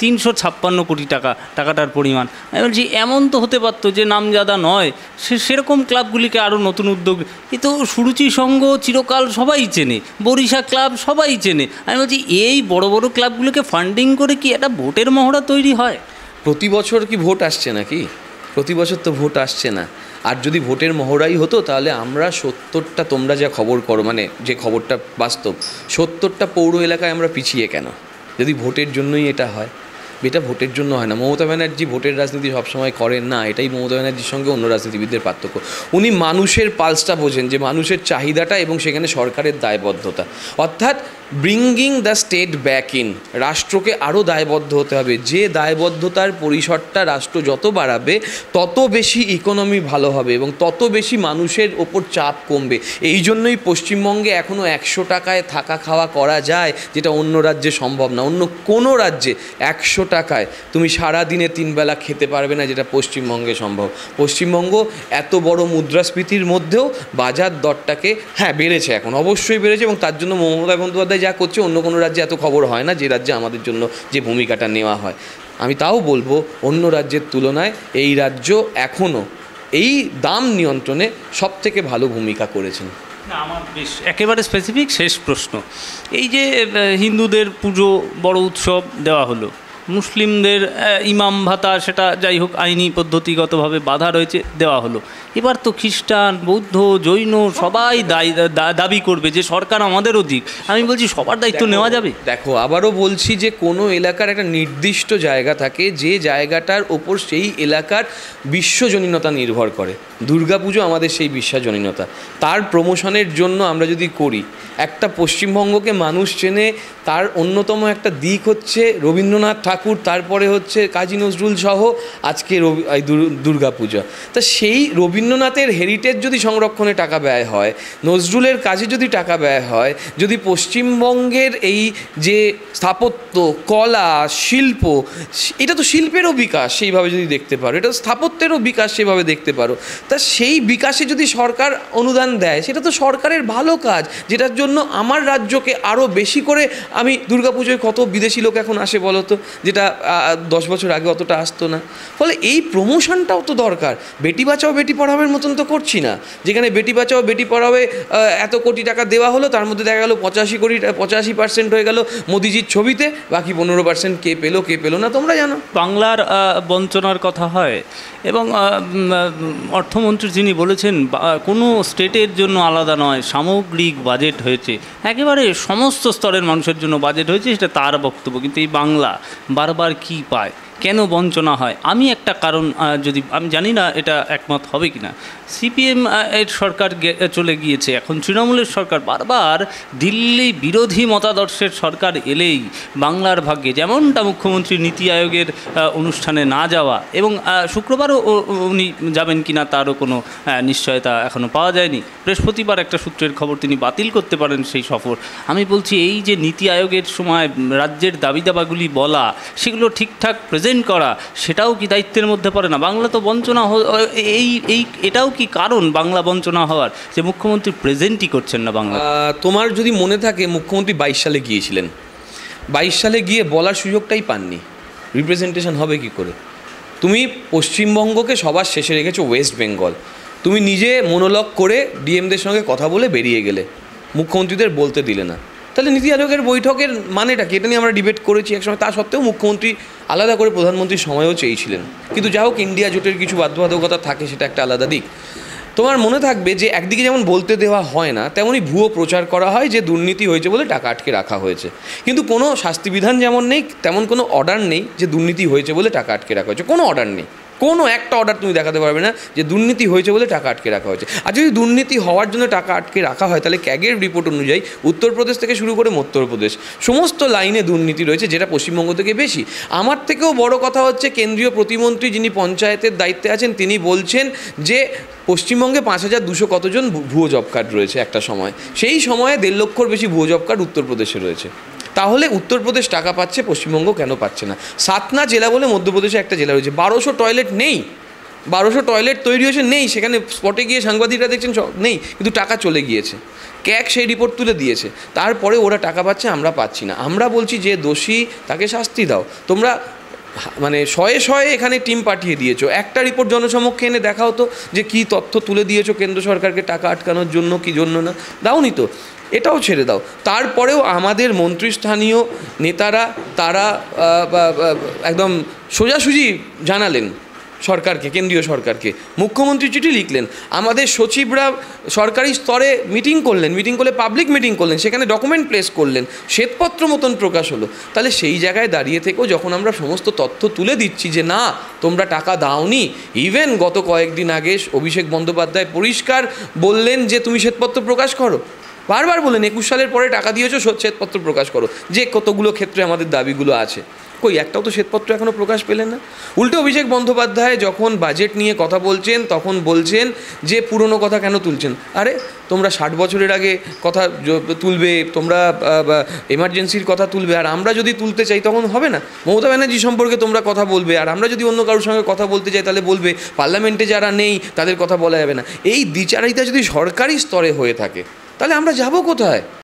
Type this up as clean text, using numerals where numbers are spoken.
356 কোটি টাকা, টাকাটার পরিমাণ। আমি বলছি এমন তো হতে পারতো যে নামজাদা নয় সেরকম ক্লাবগুলিকে আরও নতুন উদ্যোগ, এ তো সুরুচি সংঘ চিরকাল সবাই চেনে, বরিশা ক্লাব সবাই চেনে। আমি বলছি এই বড় বড় ক্লাবগুলোকে ফান্ডিং করে কি একটা ভোটের মহড়া তৈরি হয়? প্রতি বছর কি ভোট আসছে নাকি? প্রতি বছর তো ভোট আসছে না। আর যদি ভোটের মহড়াই হতো তাহলে আমরা 70টা, তোমরা যা খবর করো, মানে যে খবরটা বাস্তব, 70টা পৌর এলাকায় আমরা পিছিয়ে কেন? যদি ভোটের জন্যই এটা হয়, এটা ভোটের জন্য হয় না। মমতা ব্যানার্জি ভোটের রাজনীতি সবসময় করেন না, এটাই মমতা ব্যানার্জির সঙ্গে অন্য রাজনীতিবিদদের পার্থক্য। উনি মানুষের পালসটা বোঝেন, যে মানুষের চাহিদাটা এবং সেখানে সরকারের দায়বদ্ধতা, অর্থাৎ bringing the state back in. রাষ্ট্রকে আরও দায়বদ্ধ হতে হবে, যে দায়বদ্ধতার পরিসরটা রাষ্ট্র যত বাড়াবে তত বেশি ইকোনমি ভালো হবে এবং তত বেশি মানুষের ওপর চাপ কমবে। এই জন্যই পশ্চিমবঙ্গে এখনও 100 টাকায় থাকা খাওয়া করা যায়, যেটা অন্য রাজ্যে সম্ভব না। অন্য কোনো রাজ্যে 100 টাকায় তুমি সারা দিনে 3 বেলা খেতে পারবে না, যেটা পশ্চিমবঙ্গে সম্ভব। পশ্চিমবঙ্গ এত বড় মুদ্রাস্ফীতির মধ্যেও বাজার দরটাকে, হ্যাঁ বেড়েছে, এখন অবশ্যই বেড়েছে, এবং তার জন্য মমতা বন্দ্যোপাধ্যায় যা করছে অন্য কোনো রাজ্যে এত খবর হয় না, যে রাজ্যে আমাদের জন্য যে ভূমিকাটা নেওয়া হয়। আমি তাও বলবো অন্য রাজ্যের তুলনায় এই রাজ্য এখনও এই দাম নিয়ন্ত্রণে সবথেকে ভালো ভূমিকা করেছেন। না, আমার বেশ একেবারে স্পেসিফিক শেষ প্রশ্ন, এই যে হিন্দুদের পুজো বড় উৎসব দেওয়া হলো, মুসলিমদের ইমাম ভাতা, সেটা যাই হোক আইনি পদ্ধতিগতভাবে বাধা রয়েছে, দেওয়া হলো। এবার তো খ্রিস্টান, বৌদ্ধ, জৈন সবাই দাবি করবে যে সরকার আমাদেরও দিক। আমি বলছি সবার দায়িত্ব নেওয়া যাবে? দেখো, আবারও বলছি যে কোনো এলাকার একটা নির্দিষ্ট জায়গা থাকে, যে জায়গাটার ওপর সেই এলাকার বিশ্বজনীনতা নির্ভর করে। দুর্গাপুজো আমাদের সেই বিশ্বজনীনতা, তার প্রমোশনের জন্য আমরা যদি করি, একটা পশ্চিমবঙ্গকে মানুষ চেনে, তার অন্যতম একটা দিক হচ্ছে রবীন্দ্রনাথ ঠাকুর, তারপরে হচ্ছে কাজী নজরুল সহ আজকে দুর্গাপূজা। তা সেই রবীন্দ্রনাথের হেরিটেজ যদি সংরক্ষণে টাকা ব্যয় হয়, নজরুলের কাজে যদি টাকা ব্যয় হয়, যদি পশ্চিমবঙ্গের এই যে স্থাপত্য, কলা, শিল্প, এটা তো শিল্পেরও বিকাশ সেইভাবে যদি দেখতে পারো, এটা স্থাপত্যেরও বিকাশ সেভাবে দেখতে পারো, তা সেই বিকাশে যদি সরকার অনুদান দেয়, সেটা তো সরকারের ভালো কাজ, যেটার জন্য আমার রাজ্যকে আরও বেশি করে, আমি দুর্গাপুজোয় কত বিদেশি লোক এখন আসে বলো তো, যেটা 10 বছর আগে অতটা আসতো না। ফলে এই প্রমোশনটাও তো দরকার। বেটি বাঁচাও বেটি পড়াওয়ের মতন তো করছি না, যেখানে বেটি বাঁচাও বেটি পড়াওয়ে এত কোটি টাকা দেওয়া হলো, তার মধ্যে দেখা গেলো 85% হয়ে গেল মোদিজির ছবিতে, বাকি 15% কে পেলো না তোমরা জানো। বাংলার বঞ্চনার কথা হয় এবং অর্থমন্ত্রী যিনি বলেছেন কোনো স্টেটের জন্য আলাদা নয়, সামগ্রিক বাজেট হয়েছে, একেবারে সমস্ত স্তরের মানুষের জন্য বাজেট হয়েছে, সেটা তার বক্তব্য। কিন্তু এই বাংলা বারবার কি পায়, কেন বঞ্চনা হয়? আমি একটা কারণ, যদি আমি জানি না এটা একমত হবে কি না, সিপিএম এর সরকার চলে গিয়েছে, এখন তৃণমূলের সরকার। বারবার দিল্লি বিরোধী মতাদর্শের সরকার এলেই বাংলার ভাগ্যে, যেমনটা মুখ্যমন্ত্রী নীতি আয়োগের অনুষ্ঠানে না যাওয়া, এবং শুক্রবারও উনি যাবেন কি না তারও কোনো নিশ্চয়তা এখনও পাওয়া যায়নি। বৃহস্পতিবার একটা সূত্রের খবর তিনি বাতিল করতে পারেন সেই সফর। আমি বলছি এই যে নীতি আয়োগের সময় রাজ্যের দাবি দাবাগুলি বলা, সেগুলো ঠিকঠাক প্রেজেন্ট করা, সেটাও কি দায়িত্বের মধ্যে পড়ে না? বাংলা তো বঞ্চনা, এটাও কি কারণ বাংলা বঞ্চনা হওয়ার, যে মুখ্যমন্ত্রী প্রেজেন্টই করছেন না বাংলা? তোমার যদি মনে থাকে, মুখ্যমন্ত্রী 22 সালে গিয়েছিলেন, 22 সালে গিয়ে বলার সুযোগটাই পাননি। রিপ্রেজেন্টেশন হবে কি করে? তুমি পশ্চিমবঙ্গকে সবার শেষে রেখেছো ওয়েস্ট বেঙ্গল, তুমি নিজে মনোলগ করে ডিএমদের সঙ্গে কথা বলে বেরিয়ে গেলে, মুখ্যমন্ত্রীদের বলতে দিলে না। তাহলে নীতি আয়োগের বৈঠকের মানেটা কি? এটা নিয়ে আমরা ডিবেট করেছি একসময়। তা সত্ত্বেও মুখ্যমন্ত্রী আলাদা করে প্রধানমন্ত্রীর সময়ও চেয়েছিলেন, কিন্তু যা হোক ইন্ডিয়া জোটের কিছু বাধ্যবাধকতা থাকে, সেটা একটা আলাদা দিক। তোমার মনে থাকবে যে একদিকে যেমন বলতে দেওয়া হয় না, তেমনই ভুয়ো প্রচার করা হয় যে দুর্নীতি হয়েছে বলে টাকা আটকে রাখা হয়েছে, কিন্তু কোনো শাস্তিবিধান যেমন নেই, তেমন কোনো অর্ডার নেই যে দুর্নীতি হয়েছে বলে টাকা আটকে রাখা হয়েছে। কোনো অর্ডার নেই, কোনো একটা অর্ডার তুমি দেখাতে পারবে না যে দুর্নীতি হয়েছে বলে টাকা আটকে রাখা হয়েছে। আর যদি দুর্নীতি হওয়ার জন্য টাকা আটকে রাখা হয়, তাহলে ক্যাগের রিপোর্ট অনুযায়ী উত্তরপ্রদেশ থেকে শুরু করে মধ্যপ্রদেশ সমস্ত লাইনে দুর্নীতি রয়েছে, যেটা পশ্চিমবঙ্গ থেকে বেশি। আমার থেকেও বড় কথা হচ্ছে, কেন্দ্রীয় প্রতিমন্ত্রী যিনি পঞ্চায়েতের দায়িত্বে আছেন, তিনি বলছেন যে পশ্চিমবঙ্গে 5200 কতজন ভুয়ো জব কার্ড রয়েছে একটা সময়, সেই সময়ে 1.5 লক্ষর বেশি ভুয়ো জব কার্ড উত্তরপ্রদেশে রয়েছে। তাহলে উত্তরপ্রদেশ টাকা পাচ্ছে, পশ্চিমবঙ্গ কেন পাচ্ছে না? সাতনা জেলা বলে মধ্যপ্রদেশে একটা জেলা রয়েছে, 1200 টয়লেট নেই, 1200 টয়লেট তৈরি হয়েছে, নেই, সেখানে স্পটে গিয়ে সাংবাদিকরা দেখছেন নেই, কিন্তু টাকা চলে গিয়েছে। ক্যাক সেই রিপোর্ট তুলে দিয়েছে, তারপরে ওরা টাকা পাচ্ছে, আমরা পাচ্ছি না। আমরা বলছি যে দোষী তাকে শাস্তি দাও। তোমরা মানে শয়ে শয়ে এখানে টিম পাঠিয়ে দিয়েছো, একটা রিপোর্ট জনসমক্ষে এনে দেখা হতো যে কী তথ্য তুলে দিয়েছো কেন্দ্র সরকারকে টাকা আটকানোর জন্য, কি জন্য না, দাওনি তো, এটাও ছেড়ে দাও। তারপরেও আমাদের মন্ত্রীস্থানীয় নেতারা তারা একদম সোজাসুজি জানালেন সরকারকে, কেন্দ্রীয় সরকারকে, মুখ্যমন্ত্রী চিঠি লিখলেন, আমাদের সচিবরা সরকারি স্তরে মিটিং করলে পাবলিক মিটিং করলেন, সেখানে ডকুমেন্ট প্লেস করলেন, শ্বেতপত্র মতন প্রকাশ হলো। তাহলে সেই জায়গায় দাঁড়িয়ে থেকেও যখন আমরা সমস্ত তথ্য তুলে দিচ্ছি যে না তোমরা টাকা দাওনি, ইভেন গত কয়েকদিন আগে অভিষেক বন্দ্যোপাধ্যায় পরিষ্কার বললেন যে তুমি শ্বেতপত্র প্রকাশ করো, বারবার বললেন 21 সালের পরে টাকা দিয়েছো, শ্বেতপত্র প্রকাশ করো, যে কতগুলো ক্ষেত্রে আমাদের দাবিগুলো আছে, কই একটাও তো শ্বেতপত্র এখনও প্রকাশ পেলেন না। উল্টে অভিষেক বন্দ্যোপাধ্যায় যখন বাজেট নিয়ে কথা বলছেন তখন বলছেন যে পুরনো কথা কেন তুলছেন। আরে তোমরা 60 বছরের আগে কথা তুলবে, তোমরা এমার্জেন্সির কথা তুলবে, আর আমরা যদি তুলতে চাই তখন হবে না। মমতা ব্যানার্জি সম্পর্কে তোমরা কথা বলবে, আর আমরা যদি অন্য কারোর সঙ্গে কথা বলতে চাই তাহলে বলবে পার্লামেন্টে যারা নেই তাদের কথা বলা যাবে না। এই দ্বিচারিতা যদি সরকারি স্তরে হয়ে থাকে তাহলে আমরা যাব কোথায়?